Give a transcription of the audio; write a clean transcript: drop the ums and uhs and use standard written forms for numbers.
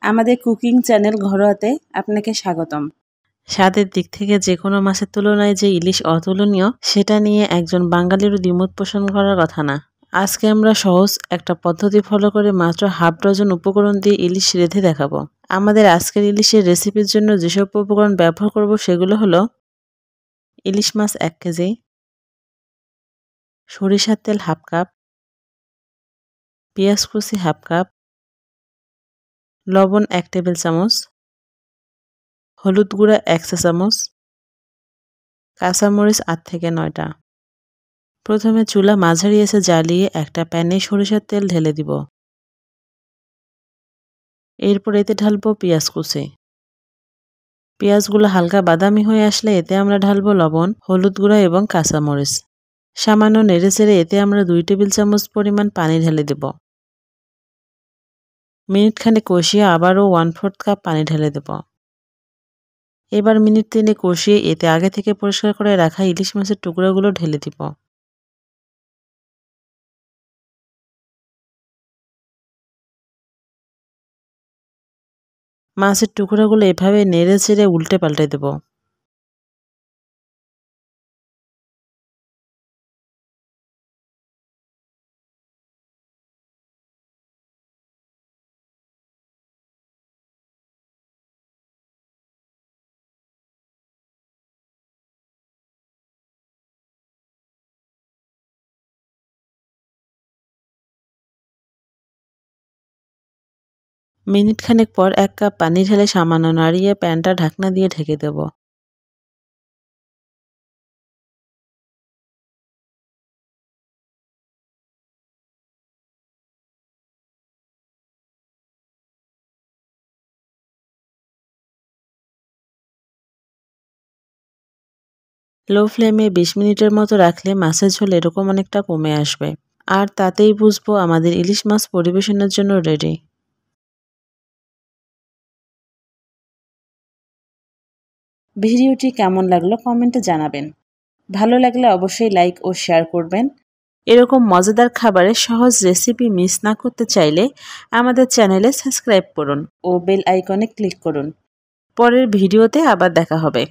আমাদের cooking channel ঘরোয়াতে আপনাকে স্বাগতম। স্বাদের দিক থেকে যে কোনো মাছের তুলনায় যে ইলিশ অতুলনীয় সেটা নিয়ে একজন বাঙালিরও দ্বিমত পোষণ করার কথা না। আজকে আমরা সহজ একটা পদ্ধতি ফলো করে মাত্র হাফ ডজন উপকরণ দিয়ে ইলিশ রেঁধে দেখাবো। আমাদের আজকের ইলিশের রেসিপির জন্য যেসব উপকরণ ব্যবহার করব সেগুলো হলো ইলিশ মাছ 1 কেজি, সরিষার তেল হাফ কাপ, পেঁয়াজ কুচি হাফ কাপ, লবণ 1 টেবিল চামচ, হলুদ গুঁড়া 1 চা চামচ, কাঁচামরিচ 8 থেকে 9টা। প্রথমে চুলা মাঝারি আঁচে জ্বালিয়ে একটা প্যানে সরিষার তেল ঢেলে দিব। এরপর এতে ঢালবো পেঁয়াজ কুচি। পেঁয়াজগুলো হালকা বাদামি হয়ে আসলে এতে আমরা ঢালবো লবণ, হলুদ গুঁড়া এবং কাঁচামরিচ। সামান্য নেড়েচেড়ে এতে আমরা 2 টেবিল চামচ পরিমাণ পানি ঢেলে দেব। মিনিট খানেক কষিয়ে আবারও 1/4 কাপ পানি ঢেলে দেব। এবার মিনিট 3 কষিয়ে এতে আগে থেকে পরিষ্কার করে রাখা ইলিশ মাছের টুকরোগুলো ঢেলে দিব। মাছের টুকরোগুলো এভাবে নেড়ে চেড়ে উল্টে পাল্টে দেব। মিনিট খানেক পর 1 কাপ পানি ঢেলে সামান্য নাড়িয়ে প্যানটা ঢাকনা দিয়ে ঢেকে দেব। লো ফ্লেমে 20 মিনিটের মতো রাখলে মাছের ঝোল এরকম অনেকটা কমে আসবে। আর তাতেই বুঝবো আমাদের ইলিশ মাছ পরিবেশনের জন্য রেডি। ভিডিওটি কেমন লাগলো কমেন্টে জানাবেন। ভালো লাগলে অবশ্যই লাইক ও শেয়ার করবেন। এরকম মজাদার খাবারের সহজ রেসিপি মিস না করতে চাইলে আমাদের চ্যানেলে সাবস্ক্রাইব করুন ও বেল আইকনে ক্লিক করুন। পরের ভিডিওতে আবার দেখা হবে।